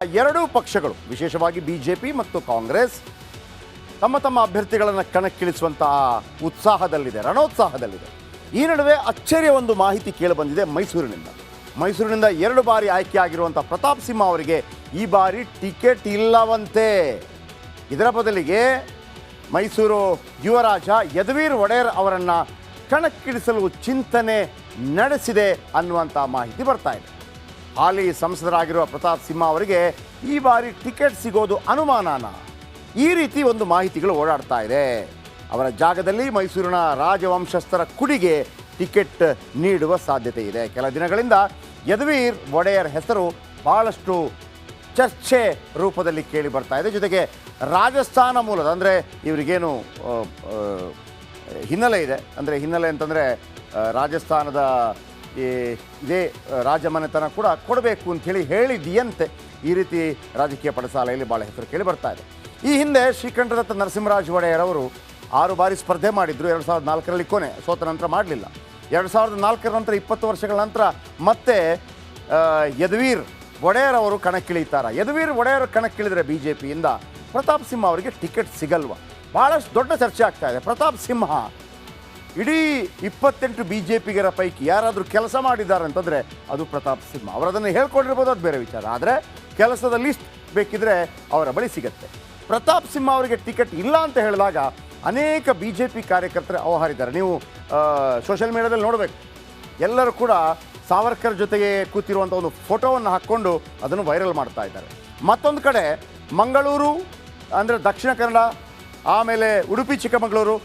ಎರಡೂ ಪಕ್ಷಗಳು ವಿಶೇಷವಾಗಿ ಬಿಜೆಪಿ ಮತ್ತು ಕಾಂಗ್ರೆಸ್ ತಮ್ಮ ತಮ್ಮ ಅಭ್ಯರ್ಥಿಗಳನ್ನು ಕಣಕ್ಕಿಳಿಸುವಂತಹ ಉತ್ಸಾಹದಲ್ಲಿದೆ, ರಣೋತ್ಸಾಹದಲ್ಲಿದೆ. ಈ ನಡುವೆ ಅಚ್ಚರಿಯ ಒಂದು ಮಾಹಿತಿ ಕೇಳಿಬಂದಿದೆ ಮೈಸೂರಿನಿಂದ 2 ಬಾರಿ ಆಯ್ಕೆಯಾಗಿರುವಂಥ ಪ್ರತಾಪ್ ಸಿಂಹ ಅವರಿಗೆ ಈ ಬಾರಿ ಟಿಕೆಟ್ ಇಲ್ಲವಂತೆ. ಇದರ ಬದಲಿಗೆ ಮೈಸೂರು ಯುವರಾಜ ಯದುವೀರ್ ಒಡೆಯರ್ ಅವರನ್ನು ಕಣಕ್ಕಿಳಿಸಲು ಚಿಂತನೆ ನಡೆಸಿದೆ ಅನ್ನುವಂಥ ಮಾಹಿತಿ ಬರ್ತಾ ಇದೆ. ಹಾಲಿ ಸಂಸದರಾಗಿರುವ ಪ್ರತಾಪ್ ಸಿಂಹ ಅವರಿಗೆ ಈ ಬಾರಿ ಟಿಕೆಟ್ ಸಿಗೋದು ಅನುಮಾನನ, ಈ ರೀತಿ ಒಂದು ಮಾಹಿತಿಗಳು ಓಡಾಡ್ತಾ ಇದೆ. ಅವರ ಜಾಗದಲ್ಲಿ ಮೈಸೂರಿನ ರಾಜವಂಶಸ್ಥರ ಕುಡಿಗೆ ಟಿಕೆಟ್ ನೀಡುವ ಸಾಧ್ಯತೆ ಇದೆ. ಕೆಲ ದಿನಗಳಿಂದ ಯದುವೀರ್ ಒಡೆಯರ್ ಹೆಸರು ಬಹಳಷ್ಟು ಚರ್ಚೆ ರೂಪದಲ್ಲಿ ಕೇಳಿ ಬರ್ತಾ ಇದೆ. ಜೊತೆಗೆ ರಾಜಸ್ಥಾನ ಮೂಲದ, ಅಂದರೆ ಇವರಿಗೇನು ಹಿನ್ನೆಲೆ ಇದೆ, ಅಂದರೆ ಹಿನ್ನೆಲೆ ಅಂತಂದರೆ ರಾಜಸ್ಥಾನದ ಇದೇ ರಾಜಮನೆತನ ಕೂಡ ಕೊಡಬೇಕು ಅಂಥೇಳಿ ಹೇಳಿದೆಯಂತೆ. ಈ ರೀತಿ ರಾಜಕೀಯ ಪಡಸಾಲೆಯಲ್ಲಿ ಭಾಳ ಹೆಸರು ಕೇಳಿ ಬರ್ತಾ ಇದೆ. ಈ ಹಿಂದೆ ಶ್ರೀಕಂಠದತ್ತ ನರಸಿಂಹರಾಜ ಒಡೆಯರ್ ಅವರು 6 ಬಾರಿ ಸ್ಪರ್ಧೆ ಮಾಡಿದ್ರು. 2004ರಲ್ಲಿ ಕೊನೆ ಸೋತ ನಂತರ ಮಾಡಲಿಲ್ಲ. 2004 ನಂತರ 20 ವರ್ಷಗಳ ನಂತರ ಮತ್ತೆ ಯದುವೀರ್ ಒಡೆಯರ್ ಅವರು ಕಣಕ್ಕಿಳಿತಾರೆ. ಯದುವೀರ್ ಒಡೆಯರ್ ಕಣಕ್ಕಿಳಿದ್ರೆ ಬಿಜೆಪಿಯಿಂದ ಪ್ರತಾಪ್ ಸಿಂಹ ಅವರಿಗೆ ಟಿಕೆಟ್ ಸಿಗಲ್ವ? ಭಾಳಷ್ಟು ದೊಡ್ಡ ಚರ್ಚೆ ಆಗ್ತಾ ಇದೆ. ಪ್ರತಾಪ್ ಸಿಂಹ ಇಡೀ 28 ಬಿಜೆಪಿಗರ ಪೈಕಿ ಯಾರಾದರೂ ಕೆಲಸ ಮಾಡಿದ್ದಾರೆ ಅಂತಂದರೆ ಅದು ಪ್ರತಾಪ್ ಸಿಂಹ. ಅವರದನ್ನು ಹೇಳ್ಕೊಂಡಿರ್ಬೋದು, ಅದು ಬೇರೆ ವಿಚಾರ. ಆದರೆ ಕೆಲಸದ ಲಿಸ್ಟ್ ಬೇಕಿದ್ರೆ ಅವರ ಬಳಿ ಸಿಗುತ್ತೆ. ಪ್ರತಾಪ್ ಸಿಂಹ ಅವರಿಗೆ ಟಿಕೆಟ್ ಇಲ್ಲ ಅಂತ ಹೇಳಿದಾಗ ಅನೇಕ ಬಿಜೆಪಿ ಕಾರ್ಯಕರ್ತರು ಅವಹಾರಿದ್ದಾರೆ. ನೀವು ಸೋಷಿಯಲ್ ಮೀಡಿಯಾದಲ್ಲಿ ನೋಡಬೇಕು, ಎಲ್ಲರೂ ಕೂಡ ಸಾವರ್ಕರ್ ಜೊತೆಗೆ ಕೂತಿರುವಂಥ ಒಂದು ಫೋಟೋವನ್ನು ಹಾಕ್ಕೊಂಡು ಅದನ್ನು ವೈರಲ್ ಮಾಡ್ತಾ ಇದ್ದಾರೆ. ಮತ್ತೊಂದು ಕಡೆ ಮಂಗಳೂರು, ಅಂದರೆ ದಕ್ಷಿಣ ಕನ್ನಡ, ಆಮೇಲೆ ಉಡುಪಿ ಚಿಕ್ಕಮಗಳೂರು,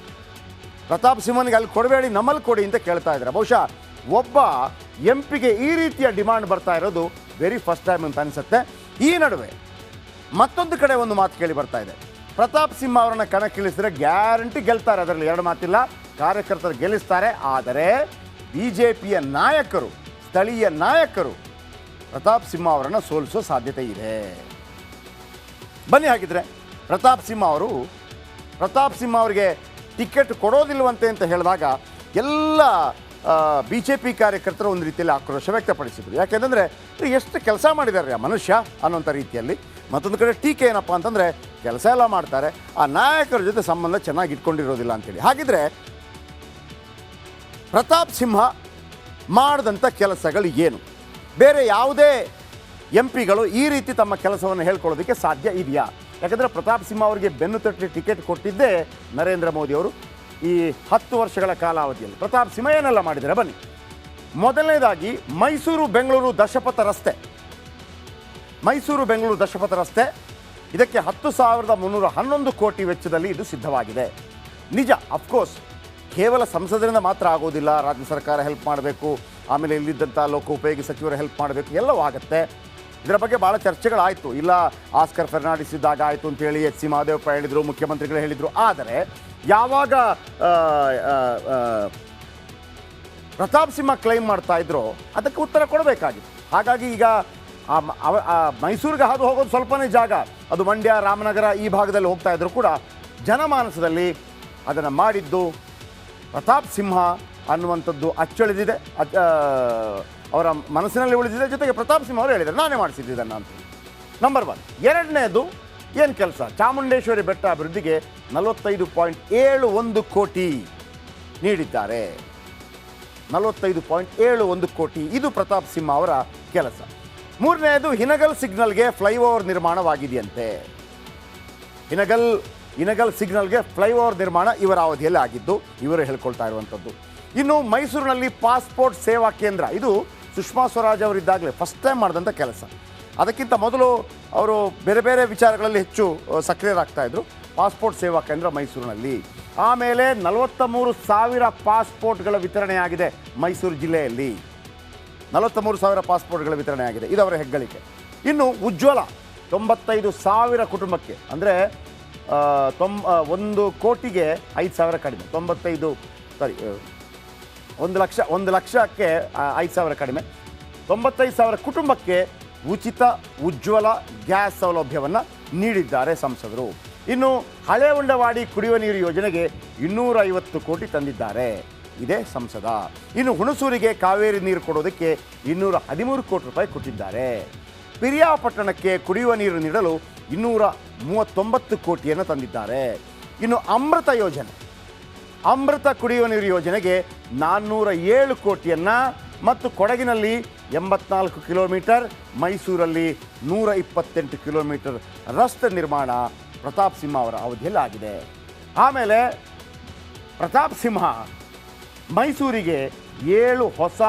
ಪ್ರತಾಪ್ ಸಿಂಹನಿಗೆ ಅಲ್ಲಿ ಕೊಡಬೇಡಿ, ನಮ್ಮಲ್ಲಿ ಕೊಡಿ ಅಂತ ಕೇಳ್ತಾ ಇದ್ದಾರೆ. ಬಹುಶಃ ಒಬ್ಬ ಎಂಪಿಗೆ ಈ ರೀತಿಯ ಡಿಮಾಂಡ್ ಬರ್ತಾ ಇರೋದು ವೆರಿ ಫಸ್ಟ್ ಟೈಮ್ ಅಂತ ಅನಿಸುತ್ತೆ. ಈ ನಡುವೆ ಮತ್ತೊಂದು ಕಡೆ ಒಂದು ಮಾತು ಕೇಳಿ ಬರ್ತಾ ಇದೆ. ಪ್ರತಾಪ್ ಸಿಂಹ ಅವರನ್ನು ಕಣಕ್ಕಿಳಿಸಿದ್ರೆ ಗ್ಯಾರಂಟಿ ಗೆಲ್ತಾರೆ, ಅದರಲ್ಲಿ 2 ಮಾತಿಲ್ಲ. ಕಾರ್ಯಕರ್ತರು ಗೆಲ್ಲಿಸ್ತಾರೆ. ಆದರೆ ಬಿಜೆಪಿಯ ನಾಯಕರು, ಸ್ಥಳೀಯ ನಾಯಕರು ಪ್ರತಾಪ್ ಸಿಂಹ ಅವರನ್ನು ಸೋಲಿಸೋ ಸಾಧ್ಯತೆ ಇದೆ. ಬನ್ನಿ, ಹಾಗಿದ್ರೆ ಪ್ರತಾಪ್ ಸಿಂಹ ಅವರಿಗೆ ಟಿಕೆಟ್ ಕೊಡೋದಿಲ್ವಂತೆ ಅಂತ ಹೇಳಿದಾಗ ಎಲ್ಲ ಬಿ ಜೆ ಪಿ ಕಾರ್ಯಕರ್ತರು ಒಂದು ರೀತಿಯಲ್ಲಿ ಆಕ್ರೋಶ ವ್ಯಕ್ತಪಡಿಸಿದರು. ಯಾಕೆಂದರೆ ಎಷ್ಟು ಕೆಲಸ ಮಾಡಿದ್ದಾರೆ ಆ ಮನುಷ್ಯ ಅನ್ನೋಂಥ ರೀತಿಯಲ್ಲಿ. ಮತ್ತೊಂದು ಕಡೆ ಟೀಕೆ ಏನಪ್ಪ ಅಂತಂದರೆ ಕೆಲಸ ಎಲ್ಲ ಮಾಡ್ತಾರೆ, ಆ ನಾಯಕರ ಜೊತೆ ಸಂಬಂಧ ಚೆನ್ನಾಗಿ ಇಟ್ಕೊಂಡಿರೋದಿಲ್ಲ ಅಂಥೇಳಿ. ಹಾಗಿದ್ರೆ ಪ್ರತಾಪ್ ಸಿಂಹ ಮಾಡಿದಂಥ ಕೆಲಸಗಳು ಏನು? ಬೇರೆ ಯಾವುದೇ ಎಂ ಪಿಗಳು ಈ ರೀತಿ ತಮ್ಮ ಕೆಲಸವನ್ನು ಹೇಳ್ಕೊಳ್ಳೋದಕ್ಕೆ ಸಾಧ್ಯ ಇದೆಯಾ? ಯಾಕಂದರೆ ಪ್ರತಾಪ್ ಸಿಂಹ ಅವರಿಗೆ ಬೆನ್ನು ತಟ್ಟಿ ಟಿಕೆಟ್ ಕೊಟ್ಟಿದ್ದೇ ನರೇಂದ್ರ ಮೋದಿ ಅವರು ಈ 10 ವರ್ಷಗಳ ಕಾಲಾವಧಿಯಲ್ಲಿ. ಪ್ರತಾಪ್ ಸಿಂಹ ಏನೆಲ್ಲ ಮಾಡಿದ್ದಾರೆ ಬನ್ನಿ. ಮೊದಲನೇದಾಗಿ ಮೈಸೂರು ಬೆಂಗಳೂರು ದಶಪಥ ರಸ್ತೆ, ಇದಕ್ಕೆ 10,311 ಕೋಟಿ ವೆಚ್ಚದಲ್ಲಿ ಇದು ಸಿದ್ಧವಾಗಿದೆ. ನಿಜ, ಅಫ್ಕೋರ್ಸ್ ಕೇವಲ ಸಂಸದರಿಂದ ಮಾತ್ರ ಆಗೋದಿಲ್ಲ. ರಾಜ್ಯ ಸರ್ಕಾರ ಹೆಲ್ಪ್ ಮಾಡಬೇಕು, ಆಮೇಲೆ ಇಲ್ಲಿದ್ದಂಥ ಲೋಕೋಪಯೋಗಿ ಸಚಿವರು ಹೆಲ್ಪ್ ಮಾಡಬೇಕು, ಎಲ್ಲವೂ ಆಗುತ್ತೆ. ಇದರ ಬಗ್ಗೆ ಭಾಳ ಚರ್ಚೆಗಳಾಯಿತು. ಇಲ್ಲ, ಆಸ್ಕರ್ ಫೆರ್ನಾಂಡಿಸ್ ಇದ್ದಾಗ ಆಯಿತು ಅಂತೇಳಿ ಎಚ್ ಸಿ ಮಹದೇವಪ್ಪ ಹೇಳಿದರು, ಮುಖ್ಯಮಂತ್ರಿಗಳು ಹೇಳಿದರು. ಆದರೆ ಯಾವಾಗ ಪ್ರತಾಪ್ ಸಿಂಹ ಕ್ಲೈಮ್ ಮಾಡ್ತಾ ಇದ್ರು ಅದಕ್ಕೆ ಉತ್ತರ ಕೊಡಬೇಕಾಗಿತ್ತು. ಹಾಗಾಗಿ ಈಗ ಮೈಸೂರಿಗೆ ಹಾದು ಹೋಗೋದು ಸ್ವಲ್ಪನೇ ಜಾಗ, ಅದು ಮಂಡ್ಯ, ರಾಮನಗರ ಈ ಭಾಗದಲ್ಲಿ ಹೋಗ್ತಾ ಇದ್ರು ಕೂಡ ಜನಮಾನಸದಲ್ಲಿ ಅದನ್ನು ಮಾಡಿದ್ದು ಪ್ರತಾಪ್ ಸಿಂಹ ಅನ್ನುವಂಥದ್ದು ಅಚ್ಚಳಿದಿದೆ, ಅವರ ಮನಸ್ಸಿನಲ್ಲಿ ಉಳಿದಿದೆ. ಜೊತೆಗೆ ಪ್ರತಾಪ್ ಸಿಂಹ ಅವರು ಹೇಳಿದ್ದಾರೆ ನಾನೇ ಮಾಡಿಸಿದ್ದನ್ನು ಅಂತ. ನಂಬರ್ 1. ಎರಡನೇದು ಏನು ಕೆಲಸ? ಚಾಮುಂಡೇಶ್ವರಿ ಬೆಟ್ಟ ಅಭಿವೃದ್ಧಿಗೆ 45.71 ಕೋಟಿ ನೀಡಿದ್ದಾರೆ. 45.71 ಕೋಟಿ, ಇದು ಪ್ರತಾಪ್ ಸಿಂಹ ಅವರ ಕೆಲಸ. ಮೂರನೇದು ಹಿನಗಲ್ ಸಿಗ್ನಲ್ಗೆ ಫ್ಲೈಓವರ್ ನಿರ್ಮಾಣವಾಗಿದೆಯಂತೆ. ಹಿನಗಲ್ ಸಿಗ್ನಲ್ಗೆ ಫ್ಲೈಓವರ್ ನಿರ್ಮಾಣ ಇವರ ಅವಧಿಯಲ್ಲಿ ಆಗಿದ್ದು, ಇವರು ಹೇಳ್ಕೊಳ್ತಾ ಇರುವಂಥದ್ದು. ಇನ್ನು ಮೈಸೂರಿನಲ್ಲಿ ಪಾಸ್ಪೋರ್ಟ್ ಸೇವಾ ಕೇಂದ್ರ, ಇದು ಸುಷ್ಮಾ ಸ್ವರಾಜ್ ಅವರಿದ್ದಾಗಲೇ ಫಸ್ಟ್ ಟೈಮ್ ಮಾಡಿದಂಥ ಕೆಲಸ. ಅದಕ್ಕಿಂತ ಮೊದಲು ಅವರು ಬೇರೆ ಬೇರೆ ವಿಚಾರಗಳಲ್ಲಿ ಹೆಚ್ಚು ಸಕ್ರಿಯರಾಗ್ತಾಯಿದ್ರು. ಪಾಸ್ಪೋರ್ಟ್ ಸೇವಾ ಕೇಂದ್ರ ಮೈಸೂರಿನಲ್ಲಿ. ಆಮೇಲೆ 43,000 ಪಾಸ್ಪೋರ್ಟ್ಗಳ ವಿತರಣೆ ಆಗಿದೆ ಮೈಸೂರು ಜಿಲ್ಲೆಯಲ್ಲಿ. 43,000 ಪಾಸ್ಪೋರ್ಟ್ಗಳ ವಿತರಣೆ ಆಗಿದೆ, ಇದು ಅವರ ಹೆಗ್ಗಳಿಕೆ. ಇನ್ನು ಉಜ್ವಲ 95,000 ಕುಟುಂಬಕ್ಕೆ, ಅಂದರೆ 1 ಕೋಟಿಗೆ 5,000 ಕಡಿಮೆ, 1 ಲಕ್ಷಕ್ಕೆ 5,000 ಕಡಿಮೆ, 95,000 ಕುಟುಂಬಕ್ಕೆ ಉಚಿತ ಉಜ್ವಲ ಗ್ಯಾಸ್ ಸೌಲಭ್ಯವನ್ನು ನೀಡಿದ್ದಾರೆ ಸಂಸದರು. ಇನ್ನು ಹಳೆ ಉಂಡವಾಡಿ ಕುಡಿಯುವ ನೀರು ಯೋಜನೆಗೆ 250 ಕೋಟಿ ತಂದಿದ್ದಾರೆ, ಇದೇ ಸಂಸದ. ಇನ್ನು ಹುಣಸೂರಿಗೆ ಕಾವೇರಿ ನೀರು ಕೊಡೋದಕ್ಕೆ 213 ಕೋಟಿ ರೂಪಾಯಿ ಕೊಟ್ಟಿದ್ದಾರೆ. ಪಿರಿಯಾಪಟ್ಟಣಕ್ಕೆ ಕುಡಿಯುವ ನೀರು ನೀಡಲು 239 ಕೋಟಿಯನ್ನು ತಂದಿದ್ದಾರೆ. ಇನ್ನು ಅಮೃತ ಕುಡಿಯುವ ನೀರು ಯೋಜನೆಗೆ 407 ಕೋಟಿಯನ್ನು ಮತ್ತು ಕೊಡಗಿನಲ್ಲಿ 84 ಕಿಲೋಮೀಟರ್, ಮೈಸೂರಲ್ಲಿ 128 ಕಿಲೋಮೀಟರ್ ರಸ್ತೆ ನಿರ್ಮಾಣ ಪ್ರತಾಪ್ ಸಿಂಹ ಅವರ ಅವಧಿಯಲ್ಲಿ ಆಗಿದೆ. ಆಮೇಲೆ ಪ್ರತಾಪ್ ಸಿಂಹ ಮೈಸೂರಿಗೆ 7 ಹೊಸ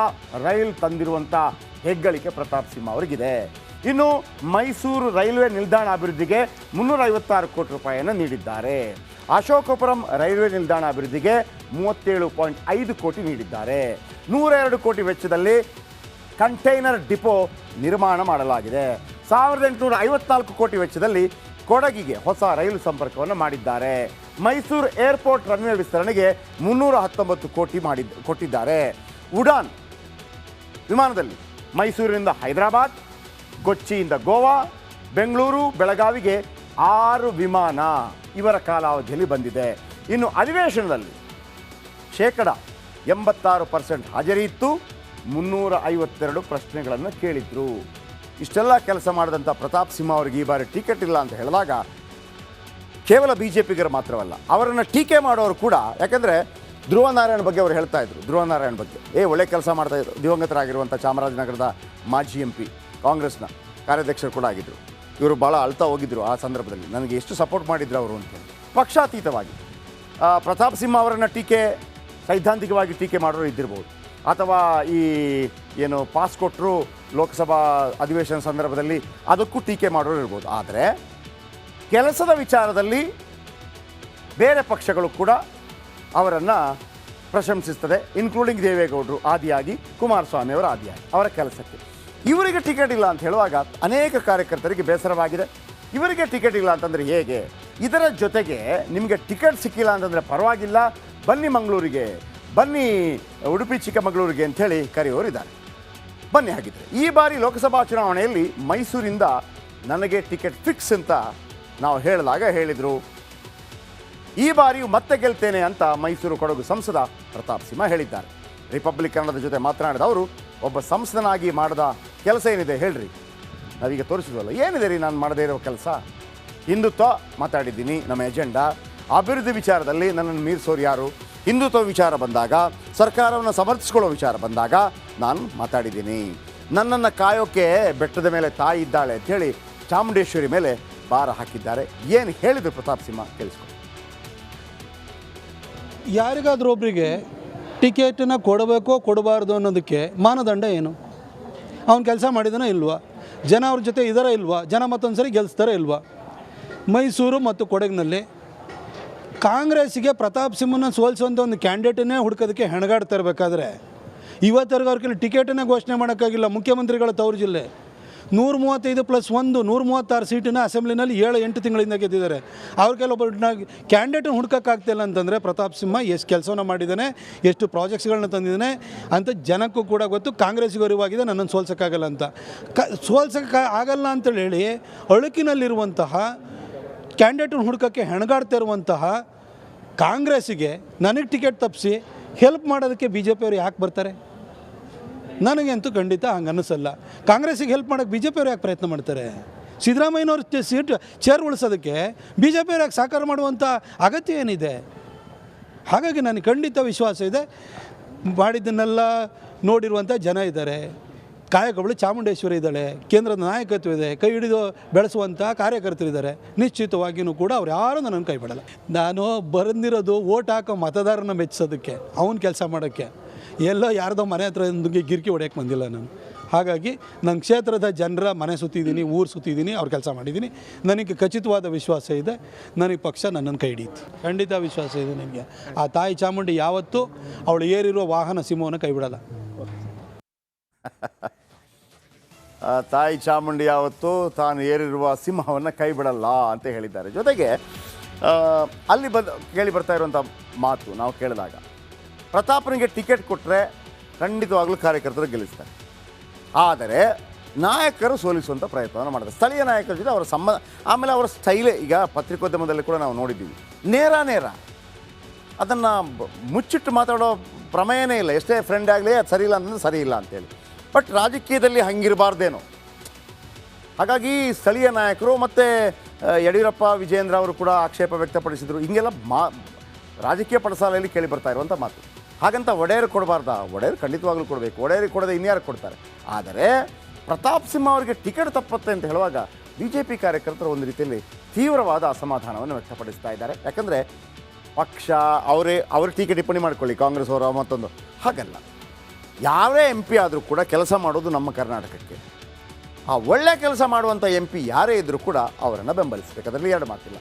ರೈಲು ತಂದಿರುವಂಥ ಹೆಗ್ಗಳಿಕೆ ಪ್ರತಾಪ್ ಸಿಂಹ ಅವರಿಗಿದೆ. ಇನ್ನು ಮೈಸೂರು ರೈಲ್ವೆ ನಿಲ್ದಾಣ ಅಭಿವೃದ್ಧಿಗೆ 356 ಕೋಟಿ ರೂಪಾಯಿಯನ್ನು ನೀಡಿದ್ದಾರೆ. ಅಶೋಕಪುರಂ ರೈಲ್ವೆ ನಿಲ್ದಾಣ ಅಭಿವೃದ್ಧಿಗೆ 37.5 ಕೋಟಿ ನೀಡಿದ್ದಾರೆ. 102 ಕೋಟಿ ವೆಚ್ಚದಲ್ಲಿ ಕಂಟೈನರ್ ಡಿಪೋ ನಿರ್ಮಾಣ ಮಾಡಲಾಗಿದೆ. 1854 ಕೋಟಿ ವೆಚ್ಚದಲ್ಲಿ ಕೊಡಗಿಗೆ ಹೊಸ ರೈಲು ಸಂಪರ್ಕವನ್ನು ಮಾಡಿದ್ದಾರೆ. ಮೈಸೂರು ಏರ್ಪೋರ್ಟ್ ರನ್ವೇ ವಿಸ್ತರಣೆಗೆ 319 ಕೋಟಿ ಕೊಟ್ಟಿದ್ದಾರೆ. ಉಡಾನ್ ವಿಮಾನದಲ್ಲಿ ಮೈಸೂರಿನಿಂದ ಹೈದರಾಬಾದ್, ಕೊಚ್ಚಿಯಿಂದ ಗೋವಾ, ಬೆಂಗಳೂರು, ಬೆಳಗಾವಿಗೆ 6 ವಿಮಾನ ಇವರ ಕಾಲಾವಧಿಯಲ್ಲಿ ಬಂದಿದೆ. ಇನ್ನು ಅಧಿವೇಶನದಲ್ಲಿ 86% ಹಾಜರಿ ಇತ್ತು. 352 ಪ್ರಶ್ನೆಗಳನ್ನು ಕೇಳಿದ್ರು. ಇಷ್ಟೆಲ್ಲ ಕೆಲಸ ಮಾಡಿದಂಥ ಪ್ರತಾಪ್ ಸಿಂಹ ಅವರಿಗೆ ಈ ಬಾರಿ ಟಿಕೆಟ್ ಇಲ್ಲ ಅಂತ ಹೇಳಿದಾಗ ಕೇವಲ BJಪಿಗರು ಮಾತ್ರವಲ್ಲ, ಅವರನ್ನು ಟೀಕೆ ಮಾಡೋರು ಕೂಡ, ಯಾಕೆಂದರೆ ಧ್ರುವ ನಾರಾಯಣ್ ಬಗ್ಗೆ ಅವರು ಹೇಳ್ತಾ ಇದ್ರು. ಧ್ರುವ ನಾರಾಯಣ್ ಬಗ್ಗೆ ಒಳ್ಳೆ ಕೆಲಸ ಮಾಡ್ತಾ ಇದ್ರು. ದಿವಂಗತರಾಗಿರುವಂಥ ಚಾಮರಾಜನಗರದ ಮಾಜಿ MP, ಕಾಂಗ್ರೆಸ್ನ ಕಾರ್ಯಾಧ್ಯಕ್ಷರು ಕೂಡ ಆಗಿದ್ದರು. ಇವರು ಭಾಳ ಅಳ್ತಾ ಹೋಗಿದ್ದರು ಆ ಸಂದರ್ಭದಲ್ಲಿ, ನನಗೆ ಎಷ್ಟು ಸಪೋರ್ಟ್ ಮಾಡಿದ್ರು ಅವರು ಅಂತೇಳಿ. ಪಕ್ಷಾತೀತವಾಗಿ ಪ್ರತಾಪ್ ಸಿಂಹ ಅವರನ್ನು ಸೈದ್ಧಾಂತಿಕವಾಗಿ ಟೀಕೆ ಮಾಡೋರು ಇದ್ದಿರ್ಬೋದು, ಅಥವಾ ಈ ಏನು ಪಾಸ್ ಕೊಟ್ಟರು ಲೋಕಸಭಾ ಅಧಿವೇಶನ ಸಂದರ್ಭದಲ್ಲಿ ಅದಕ್ಕೂ ಟೀಕೆ ಮಾಡೋರು ಇರ್ಬೋದು. ಆದರೆ ಕೆಲಸದ ವಿಚಾರದಲ್ಲಿ ಬೇರೆ ಪಕ್ಷಗಳು ಕೂಡ ಅವರನ್ನು ಪ್ರಶಂಸಿಸ್ತದೆ, ಇನ್ಕ್ಲೂಡಿಂಗ್ ದೇವೇಗೌಡರು ಆದಿಯಾಗಿ, ಕುಮಾರಸ್ವಾಮಿ ಅವರ ಆದಿಯಾಗಿ ಅವರ ಕೆಲಸಕ್ಕೆ. ಇವರಿಗೆ ಟಿಕೆಟ್ ಇಲ್ಲ ಅಂತ ಹೇಳುವಾಗ ಅನೇಕ ಕಾರ್ಯಕರ್ತರಿಗೆ ಬೇಸರವಾಗಿದೆ. ಇವರಿಗೆ ಟಿಕೆಟ್ ಇಲ್ಲ ಅಂತಂದರೆ ಹೇಗೆ? ಇದರ ಜೊತೆಗೆ ನಿಮಗೆ ಟಿಕೆಟ್ ಸಿಕ್ಕಿಲ್ಲ ಅಂತಂದರೆ ಪರವಾಗಿಲ್ಲ, ಬನ್ನಿ ಮಂಗಳೂರಿಗೆ, ಬನ್ನಿ ಉಡುಪಿ ಚಿಕ್ಕಮಗಳೂರಿಗೆ ಅಂಥೇಳಿ ಕರೆಯೋರಿದ್ದಾರೆ. ಬನ್ನಿ. ಹಾಗಿದ್ರೆ ಈ ಬಾರಿ ಲೋಕಸಭಾ ಚುನಾವಣೆಯಲ್ಲಿ ಮೈಸೂರಿಂದ ನನಗೆ ಟಿಕೆಟ್ ಫಿಕ್ಸ್ ಅಂತ ನಾವು ಹೇಳಿದರು. ಈ ಬಾರಿಯೂ ಮತ್ತೆ ಗೆಲ್ತೇನೆ ಅಂತ ಮೈಸೂರು ಕೊಡಗು ಸಂಸದ ಪ್ರತಾಪ್ ಸಿಂಹ ಹೇಳಿದ್ದಾರೆ. ರಿಪಬ್ಲಿಕ್ ಕನ್ನಡದ ಜೊತೆ ಮಾತನಾಡಿದ ಅವರು, ಒಬ್ಬ ಸಂಸದನಾಗಿ ಮಾಡಿದ ಕೆಲಸ ಏನಿದೆ ಹೇಳ್ರಿ, ನಾವೀಗ ತೋರಿಸಿದ್ವಲ್ಲ, ಏನಿದೆ ರೀ ನಾನು ಮಾಡದೇ ಇರೋ ಕೆಲಸ? ಹಿಂದುತ್ವ ಮಾತಾಡಿದ್ದೀನಿ, ನಮ್ಮ ಎಜೆಂಡಾ. ಅಭಿವೃದ್ಧಿ ವಿಚಾರದಲ್ಲಿ ನನ್ನನ್ನು ಮೀರಿಸೋರು ಯಾರು? ಹಿಂದುತ್ವ ವಿಚಾರ ಬಂದಾಗ, ಸರ್ಕಾರವನ್ನು ಸಮರ್ಥಿಸ್ಕೊಳ್ಳೋ ವಿಚಾರ ಬಂದಾಗ ನಾನು ಮಾತಾಡಿದ್ದೀನಿ. ನನ್ನನ್ನು ಕಾಯೋಕ್ಕೆ ಬೆಟ್ಟದ ಮೇಲೆ ತಾಯಿ ಇದ್ದಾಳೆ ಅಂಥೇಳಿ ಚಾಮುಂಡೇಶ್ವರಿ ಮೇಲೆ ಭಾರ ಹಾಕಿದ್ದಾರೆ. ಏನು ಹೇಳಿದರು ಪ್ರತಾಪ್ ಸಿಂಹ ಕೇಳಿಸ್ಕೊಂಡು. ಯಾರಿಗಾದ್ರೂ ಒಬ್ಬರಿಗೆ ಟಿಕೆಟನ್ನು ಕೊಡಬೇಕೋ ಕೊಡಬಾರ್ದು ಅನ್ನೋದಕ್ಕೆ ಮಾನದಂಡ ಏನು? ಅವನು ಕೆಲಸ ಮಾಡಿದನೋ ಇಲ್ವಾ? ಜನ ಅವ್ರ ಜೊತೆ ಇದಾರ ಇಲ್ವಾ? ಜನ ಮತ್ತೊಂದು ಸರಿ ಗೆಲ್ಲಿಸ್ತಾರ ಇಲ್ವಾ? ಮೈಸೂರು ಮತ್ತು ಕೊಡಗಿನಲ್ಲಿ ಕಾಂಗ್ರೆಸ್ಸಿಗೆ ಪ್ರತಾಪ್ ಸಿಂಹನ ಸೋಲಿಸುವಂಥ ಒಂದು ಕ್ಯಾಂಡಿಡೇಟನ್ನೇ ಹುಡ್ಕೋದಕ್ಕೆ ಹೆಣಗಾಡ್ತಾ ಇರಬೇಕಾದ್ರೆ ಇವತ್ತರೆಗೂ ಅವ್ರ ಕೈಲಿ ಟಿಕೆಟನ್ನೇ ಘೋಷಣೆ ಮಾಡೋಕ್ಕಾಗಿಲ್ಲ. ಮುಖ್ಯಮಂತ್ರಿಗಳ ತವರು ಜಿಲ್ಲೆ 135+1 136 ಸೀಟನ್ನು ಅಸೆಂಬ್ಲಿನಲ್ಲಿ 7-8 ತಿಂಗಳಿಂದ ಗೆದ್ದಿದ್ದಾರೆ. ಅವ್ರ ಕೆಲವೊಬ್ಬರನ್ನ ಕ್ಯಾಂಡಿಡೇಟನ್ನು ಹುಡ್ಕೋಕ್ಕಾಗ್ತಿಲ್ಲ ಅಂತಂದರೆ ಪ್ರತಾಪ್ ಸಿಂಹ ಎಷ್ಟು ಕೆಲಸವನ್ನು ಮಾಡಿದ್ದಾನೆ, ಎಷ್ಟು ಪ್ರಾಜೆಕ್ಟ್ಸ್ಗಳನ್ನ ತಂದಿದ್ದಾನೆ ಅಂತ ಜನಕ್ಕೂ ಕೂಡ ಗೊತ್ತು. ಕಾಂಗ್ರೆಸ್ಸಿಗೂ ಅರಿವಾಗಿದೆ ನನ್ನನ್ನು ಸೋಲ್ಸೋಕ್ಕಾಗಲ್ಲ ಅಂತ. ಸೋಲ್ಸೋಕ್ಕೆ ಆಗಲ್ಲ ಅಂತೇಳಿ ಹೇಳಿ ಅಳುಕಿನಲ್ಲಿರುವಂತಹ ಕ್ಯಾಂಡಿಡೇಟನ್ನು ಹುಡ್ಕೋಕ್ಕೆ ಹೆಣಗಾಡ್ತಾ ಇರುವಂತಹ ಕಾಂಗ್ರೆಸ್ಸಿಗೆ ನನಗೆ ಟಿಕೆಟ್ ತಪ್ಪಿಸಿ ಹೆಲ್ಪ್ ಮಾಡೋದಕ್ಕೆ BJಪಿಯವರು ಯಾಕೆ ಬರ್ತಾರೆ? ನನಗಂತೂ ಖಂಡಿತ ಹಂಗೆ ಅನ್ನಿಸಲ್ಲ. ಕಾಂಗ್ರೆಸ್ಸಿಗೆ ಹೆಲ್ಪ್ ಮಾಡೋಕ್ಕೆ BJಪಿಯವರು ಯಾಕೆ ಪ್ರಯತ್ನ ಮಾಡ್ತಾರೆ? ಸಿದ್ದರಾಮಯ್ಯನವ್ರ ಚೇರ್ ಉಳಿಸೋದಕ್ಕೆ BJಪಿಯವರು ಯಾಕೆ ಸಹಕಾರ ಮಾಡುವಂಥ ಅಗತ್ಯ ಏನಿದೆ? ಹಾಗಾಗಿ ನನಗೆ ಖಂಡಿತ ವಿಶ್ವಾಸ ಇದೆ. ಮಾಡಿದ್ದನ್ನೆಲ್ಲ ನೋಡಿರುವಂಥ ಜನ ಇದ್ದಾರೆ, ಕಾಯಕಗಳು ಚಾಮುಂಡೇಶ್ವರಿ ಇದ್ದಾಳೆ, ಕೇಂದ್ರದ ನಾಯಕತ್ವ ಇದೆ, ಕೈ ಹಿಡಿದು ಬೆಳೆಸುವಂಥ ಕಾರ್ಯಕರ್ತರಿದ್ದಾರೆ. ನಿಶ್ಚಿತವಾಗಿಯೂ ಕೂಡ ಅವ್ರು ಯಾರೂ ನನ್ನನ್ನು ಕೈ ಬಿಡಲ್ಲ. ನಾನು ಬಂದಿರೋದು ಓಟ್ ಹಾಕೋ ಮತದಾರನ ಮೆಚ್ಚಿಸೋದಕ್ಕೆ, ಅವನ ಕೆಲಸ ಮಾಡೋಕ್ಕೆ, ಎಲ್ಲೋ ಯಾರ್ದೋ ಮನೆ ಹತ್ರ ಗಿರ್ಕಿ ಹೊಡೆಯೋಕ್ಕೆ ಬಂದಿಲ್ಲ ನಾನು. ಹಾಗಾಗಿ ನನ್ನ ಕ್ಷೇತ್ರದ ಜನರ ಮನೆ ಸುತ್ತಿದ್ದೀನಿ, ಊರು ಸುತ್ತಿದ್ದೀನಿ, ಅವ್ರ ಕೆಲಸ ಮಾಡಿದ್ದೀನಿ. ನನಗೆ ಖಚಿತವಾದ ವಿಶ್ವಾಸ ಇದೆ, ನನಗೆ ಪಕ್ಷ ನನ್ನನ್ನು ಕೈ ಹಿಡಿಯುತ್ತೆ. ಖಂಡಿತ ವಿಶ್ವಾಸ ಇದೆ ನನಗೆ. ಆ ತಾಯಿ ಚಾಮುಂಡಿ ಯಾವತ್ತೂ ಅವಳು ಏರಿರುವ ವಾಹನ ಸಿಂಹವನ್ನು ಕೈ ಬಿಡಲ್ಲ. ತಾಯಿ ಚಾಮುಂಡಿ ಯಾವತ್ತು ತಾನು ಏರಿರುವ ಸಿಂಹವನ್ನು ಕೈ ಬಿಡಲ್ಲ ಅಂತ ಹೇಳಿದ್ದಾರೆ. ಜೊತೆಗೆ ಅಲ್ಲಿ ಕೇಳಿ ಬರ್ತಾ ಇರುವಂಥ ಮಾತು ನಾವು ಕೇಳಿದಾಗ, ಪ್ರತಾಪನಿಗೆ ಟಿಕೆಟ್ ಕೊಟ್ಟರೆ ಖಂಡಿತವಾಗ್ಲೂ ಕಾರ್ಯಕರ್ತರು ಗೆಲ್ಲಿಸ್ತಾರೆ, ಆದರೆ ನಾಯಕರು ಸೋಲಿಸುವಂಥ ಪ್ರಯತ್ನವನ್ನು ಮಾಡ್ತಾರೆ. ಸ್ಥಳೀಯ ನಾಯಕರ ಜೊತೆ ಅವರ ಆಮೇಲೆ ಅವರ ಸ್ಟೈಲೇ, ಈಗ ಪತ್ರಿಕೋದ್ಯಮದಲ್ಲಿ ಕೂಡ ನಾವು ನೋಡಿದ್ದೀವಿ, ನೇರ ಅದನ್ನು ಮುಚ್ಚಿಟ್ಟು ಮಾತಾಡೋ ಪ್ರಮೇಯನೇ ಇಲ್ಲ. ಎಷ್ಟೇ ಫ್ರೆಂಡ್ ಆಗಲಿ ಅದು ಸರಿ ಇಲ್ಲ ಅಂತಂದ್ರೆ ಸರಿ ಇಲ್ಲ ಅಂತೇಳಿ. ಬಟ್ ರಾಜಕೀಯದಲ್ಲಿ ಹಂಗಿರಬಾರ್ದೇನೋ, ಹಾಗಾಗಿ ಸ್ಥಳೀಯ ನಾಯಕರು ಮತ್ತು ಯಡಿಯೂರಪ್ಪ ವಿಜೇಂದ್ರ ಅವರು ಕೂಡ ಆಕ್ಷೇಪ ವ್ಯಕ್ತಪಡಿಸಿದರು. ಹಿಂಗೆಲ್ಲ ರಾಜಕೀಯ ಪಡಸಾಲೆಯಲ್ಲಿ ಕೇಳಿ ಬರ್ತಾ ಇರುವಂಥ ಮಾತು. ಹಾಗಂತ ಒಡೆಯರ್ ಕೊಡಬಾರ್ದಾ? ಒಡೆಯರ್ ಖಂಡಿತವಾಗ್ಲೂ ಕೊಡಬೇಕು. ಒಡೆಯರಿಗೆ ಕೊಡದೆ ಇನ್ಯಾರು ಕೊಡ್ತಾರೆ? ಆದರೆ ಪ್ರತಾಪ್ ಸಿಂಹ ಅವರಿಗೆ ಟಿಕೆಟ್ ತಪ್ಪುತ್ತೆ ಅಂತ ಹೇಳುವಾಗ ಬಿ ಜೆ ಪಿ ಕಾರ್ಯಕರ್ತರು ಒಂದು ರೀತಿಯಲ್ಲಿ ತೀವ್ರವಾದ ಅಸಮಾಧಾನವನ್ನು ವ್ಯಕ್ತಪಡಿಸ್ತಾ ಇದ್ದಾರೆ. ಯಾಕಂದರೆ ಪಕ್ಷ ಅವರೇ ಟೀಕೆ ಟಿಪ್ಪಣಿ ಮಾಡ್ಕೊಳ್ಳಿ, ಕಾಂಗ್ರೆಸ್ ಅವರ ಮತ್ತೊಂದು, ಹಾಗಲ್ಲ. ಯಾರೇ ಎಂ ಪಿ ಆದರೂ ಕೂಡ ಕೆಲಸ ಮಾಡೋದು ನಮ್ಮ ಕರ್ನಾಟಕಕ್ಕೆ. ಆ ಒಳ್ಳೆ ಕೆಲಸ ಮಾಡುವಂಥ ಎಂ ಪಿ ಯಾರೇ ಇದ್ದರೂ ಕೂಡ ಅವರನ್ನು ಬೆಂಬಲಿಸಬೇಕು, ಅದರಲ್ಲಿ ಎರಡು ಮಾತಿಲ್ಲ.